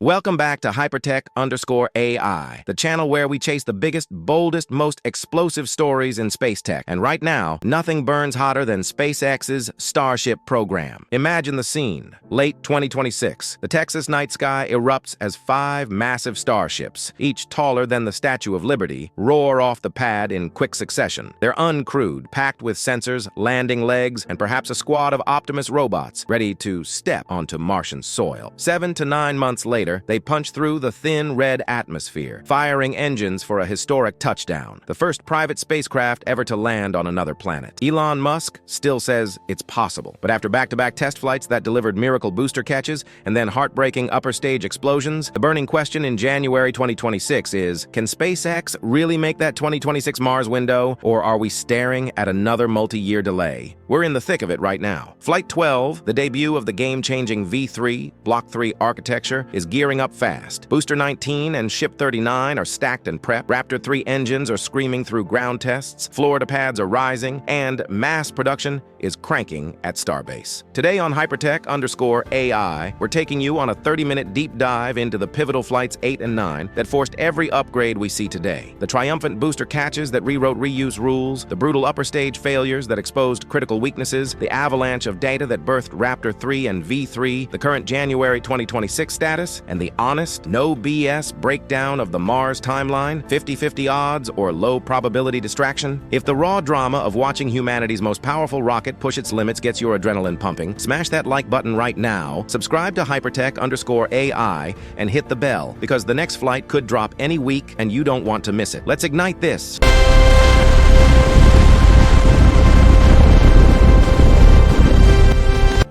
Welcome back to Hypertech_AI, the channel where we chase the biggest, boldest, most explosive stories in space tech. And right now, nothing burns hotter than SpaceX's Starship program. Imagine the scene. Late 2026, the Texas night sky erupts as 5 massive starships, each taller than the Statue of Liberty, roar off the pad in quick succession. They're uncrewed, packed with sensors, landing legs, and perhaps a squad of Optimus robots ready to step onto Martian soil. 7 to 9 months later, they punch through the thin red atmosphere, firing engines for a historic touchdown, the first private spacecraft ever to land on another planet. Elon Musk still says it's possible, but after back-to-back test flights that delivered miracle booster catches and then heartbreaking upper stage explosions, the burning question in January 2026 is, can SpaceX really make that 2026 Mars window, or are we staring at another multi-year delay? We're in the thick of it right now. Flight 12, the debut of the game-changing V3 Block 3 architecture, is gearing up fast. Booster 19 and Ship 39 are stacked and prepped. Raptor 3 engines are screaming through ground tests. Florida pads are rising, and mass production is cranking at Starbase. Today on Hypertech_AI, we're taking you on a 30-minute deep dive into the pivotal flights 8 and 9 that forced every upgrade we see today. The triumphant booster catches that rewrote reuse rules, the brutal upper stage failures that exposed critical weaknesses, the avalanche of data that birthed Raptor 3 and V3, the current January 2026 status, and the honest, no BS breakdown of the Mars timeline, 50-50 odds or low probability distraction. If the raw drama of watching humanity's most powerful rocket push its limits gets your adrenaline pumping, smash that like button right now, subscribe to Hypertech_AI, and hit the bell, because the next flight could drop any week and you don't want to miss it. Let's ignite this.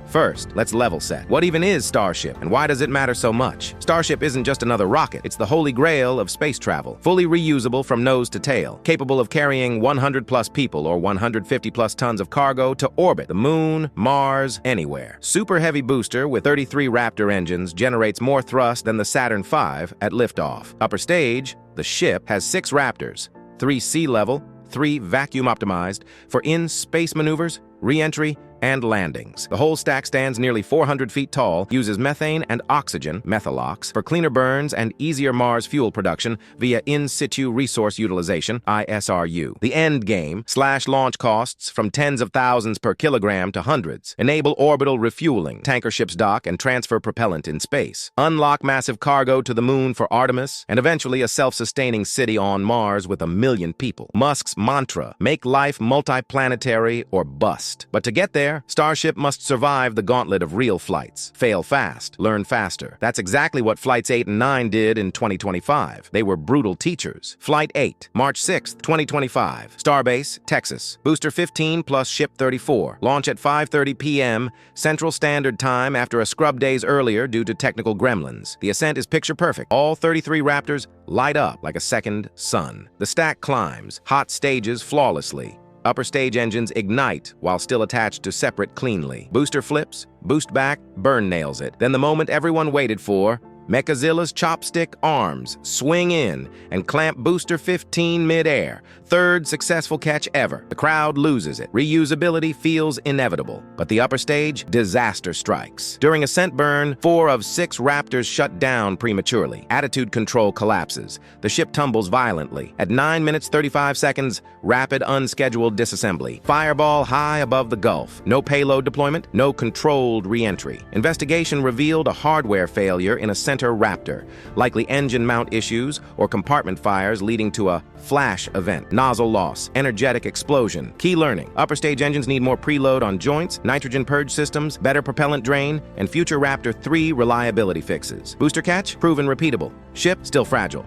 First, let's level set. What even is Starship, and why does it matter so much? Starship isn't just another rocket. It's the holy grail of space travel. Fully reusable from nose to tail. Capable of carrying 100-plus people or 150-plus tons of cargo to orbit, the moon, Mars, anywhere. Super heavy booster with 33 Raptor engines generates more thrust than the Saturn V at liftoff. Upper stage, the ship has 6 Raptors, 3 sea level, 3 vacuum optimized for in-space maneuvers, re-entry, and landings. The whole stack stands nearly 400 feet tall, uses methane and oxygen, methalox, for cleaner burns and easier Mars fuel production via in-situ resource utilization, ISRU. The end game, slash launch costs from tens of thousands per kilogram to hundreds. Enable orbital refueling, tanker ships dock and transfer propellant in space. Unlock massive cargo to the moon for Artemis, and eventually a self-sustaining city on Mars with 1 million people. Musk's mantra, make life multiplanetary or bust. But to get there, Starship must survive the gauntlet of real flights. Fail fast, learn faster. That's exactly what Flights 8 and 9 did in 2025. They were brutal teachers. Flight 8, March 6, 2025. Starbase, Texas. Booster 15 plus Ship 34. Launch at 5:30 p.m. Central Standard Time after a scrub days earlier due to technical gremlins. The ascent is picture perfect. All 33 Raptors light up like a second sun. The stack climbs, hot stages flawlessly. Upper stage engines ignite while still attached to separate cleanly. Booster flips, boost back, burn nails it. Then the moment everyone waited for, Mechazilla's chopstick arms swing in and clamp Booster 15 mid-air. 3rd successful catch ever. The crowd loses it. Reusability feels inevitable. But the upper stage, disaster strikes. During ascent burn, 4 of 6 Raptors shut down prematurely. Attitude control collapses. The ship tumbles violently. At 9 minutes 35 seconds, rapid unscheduled disassembly. Fireball high above the Gulf. No payload deployment, no controlled re-entry. Investigation revealed a hardware failure in a center Raptor, likely engine mount issues or compartment fires leading to a flash event. Nozzle loss, energetic explosion. Key learning: upper stage engines need more preload on joints, nitrogen purge systems, better propellant drain, and future Raptor 3 reliability fixes. Booster catch proven repeatable. Ship still fragile.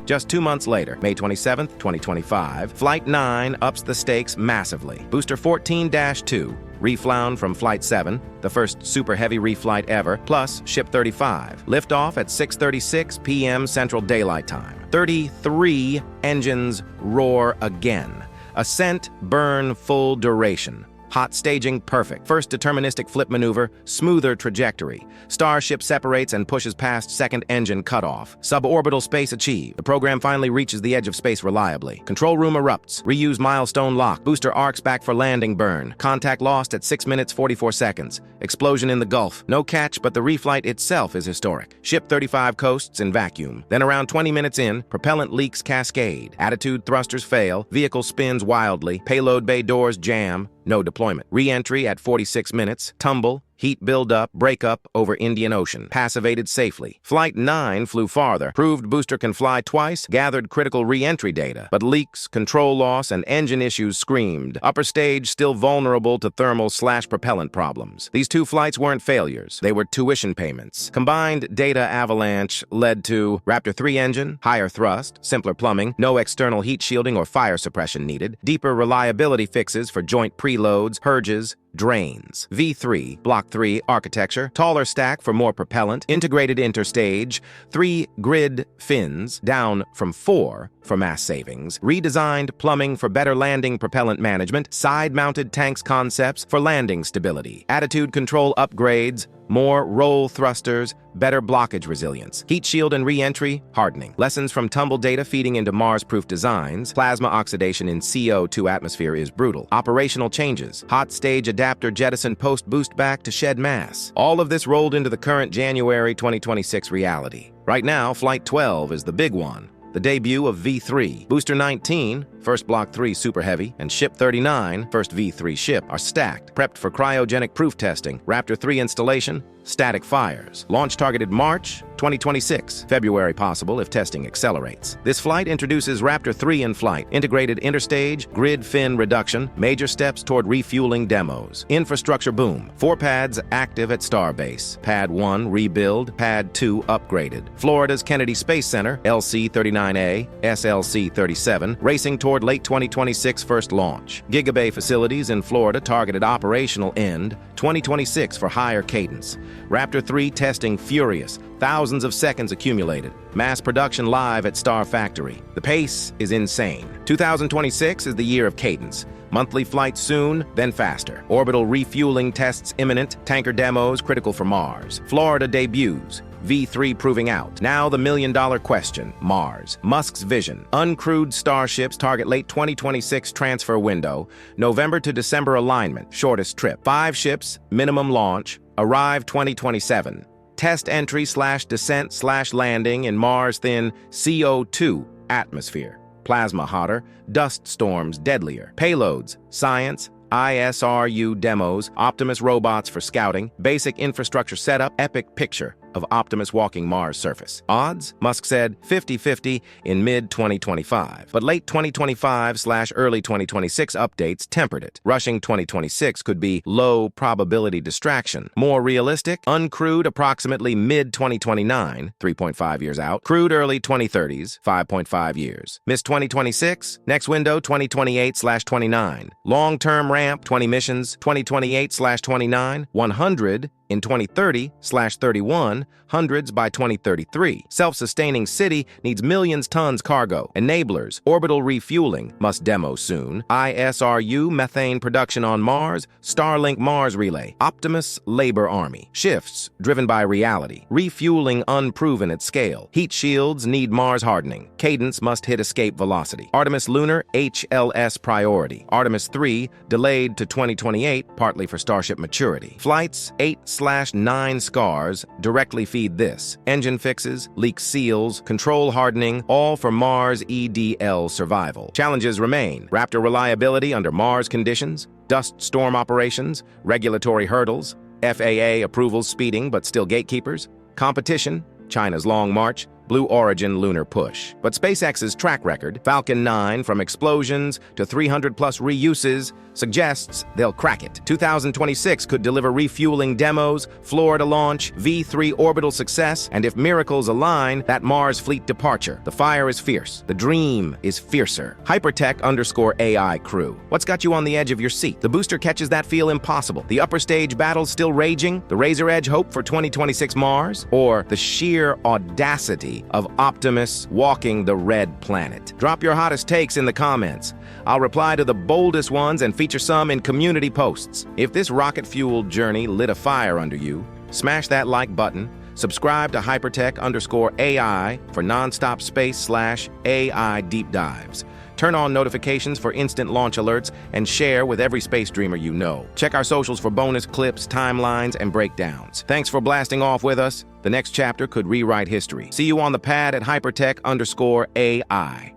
Just 2 months later, May 27, 2025, Flight 9 ups the stakes massively. Booster 14-2, reflown from Flight 7, the first super heavy reflight ever, plus Ship 35. Liftoff at 6:36 p.m. Central Daylight Time. 33 engines roar again. Ascent burn full duration. Hot staging, perfect. First deterministic flip maneuver, smoother trajectory. Starship separates and pushes past second engine cutoff. Suborbital space achieved. The program finally reaches the edge of space reliably. Control room erupts. Reuse milestone lock. Booster arcs back for landing burn. Contact lost at 6 minutes 44 seconds. Explosion in the Gulf. No catch, but the reflight itself is historic. Ship 35 coasts in vacuum. Then around 20 minutes in, propellant leaks cascade. Attitude thrusters fail. Vehicle spins wildly. Payload bay doors jam. No deployment. Re-entry at 46 minutes. Tumble. Heat buildup, breakup over Indian Ocean. Passivated safely. Flight 9 flew farther. Proved booster can fly twice. Gathered critical re-entry data. But leaks, control loss, and engine issues screamed. Upper stage still vulnerable to thermal/propellant problems. These two flights weren't failures. They were tuition payments. Combined data avalanche led to Raptor 3 engine, higher thrust, simpler plumbing, no external heat shielding or fire suppression needed, deeper reliability fixes for joint preloads, purges, drains. V3, Block 3 architecture, taller stack for more propellant, integrated interstage, 3 grid fins, down from 4 for mass savings, redesigned plumbing for better landing propellant management, side-mounted tanks concepts for landing stability, attitude control upgrades, more roll thrusters, better blockage resilience, heat shield and re-entry, hardening. Lessons from tumble data feeding into Mars-proof designs. Plasma oxidation in CO2 atmosphere is brutal. Operational changes. Hot stage adapter jettison post-boost back to shed mass. All of this rolled into the current January 2026 reality. Right now, Flight 12 is the big one. The debut of V3. Booster 19, first Block 3 Super Heavy, and Ship 39, first V3 ship, are stacked, prepped for cryogenic proof testing. Raptor 3 installation, static fires. Launch targeted March 2026. February possible if testing accelerates. This flight introduces Raptor 3 in flight, integrated interstage, grid fin reduction, major steps toward refueling demos. Infrastructure boom. 4 pads active at Starbase. Pad 1 rebuild, Pad 2 upgraded. Florida's Kennedy Space Center, LC-39A, SLC-37, racing toward late 2026 first launch. Gigabay facilities in Florida targeted operational end 2026 for higher cadence. Raptor 3 testing furious. Thousands of seconds accumulated. Mass production live at Star Factory. The pace is insane. 2026 is the year of cadence. Monthly flights soon, then faster. Orbital refueling tests imminent. Tanker demos critical for Mars. Florida debuts. V3 proving out. Now the million-dollar question, Mars. Musk's vision. Uncrewed starships target late 2026 transfer window. November to December alignment. Shortest trip. 5 ships, minimum launch. Arrive 2027. Test entry/descent/landing in Mars-thin CO2 atmosphere. Plasma hotter. Dust storms deadlier. Payloads. Science. ISRU demos. Optimus robots for scouting. Basic infrastructure setup. Epic picture of Optimus walking Mars surface. Odds? Musk said 50-50 in mid-2025. But late 2025/early 2026 updates tempered it. Rushing 2026 could be low probability distraction. More realistic? Uncrewed approximately mid-2029, 3.5 years out. Crewed early 2030s, 5.5 years. Missed 2026? Next window 2028/29. Long-term ramp 20 missions 2028/29. 100 in 2030/31, hundreds by 2033. Self-sustaining city needs millions tons cargo. Enablers, orbital refueling, must demo soon. ISRU, methane production on Mars, Starlink Mars relay, Optimus labor army. Shifts, driven by reality. Refueling unproven at scale. Heat shields need Mars hardening. Cadence must hit escape velocity. Artemis lunar, HLS priority. Artemis 3, delayed to 2028, partly for Starship maturity. Flights 8/9 scars directly feed this. Engine fixes, leak seals, control hardening, all for Mars EDL survival. Challenges remain. Raptor reliability under Mars conditions, dust storm operations, regulatory hurdles, FAA approvals speeding but still gatekeepers, competition, China's Long March, Blue Origin lunar push. But SpaceX's track record, Falcon 9 from explosions to 300+ reuses, suggests they'll crack it. 2026 could deliver refueling demos, Florida launch, V3 orbital success, and if miracles align, that Mars fleet departure. The fire is fierce. The dream is fiercer. Hypertech_AI crew. What's got you on the edge of your seat? The booster catches that feel impossible. The upper stage battle's still raging? The razor edge hope for 2026 Mars? Or the sheer audacity possibility of Optimus walking the red planet? Drop your hottest takes in the comments. I'll reply to the boldest ones and feature some in community posts. If this rocket-fueled journey lit a fire under you, smash that like button, subscribe to Hypertech_AI for non-stop space/AI deep dives. Turn on notifications for instant launch alerts and share with every space dreamer you know. Check our socials for bonus clips, timelines, and breakdowns. Thanks for blasting off with us. The next chapter could rewrite history. See you on the pad at Hypertech_AI.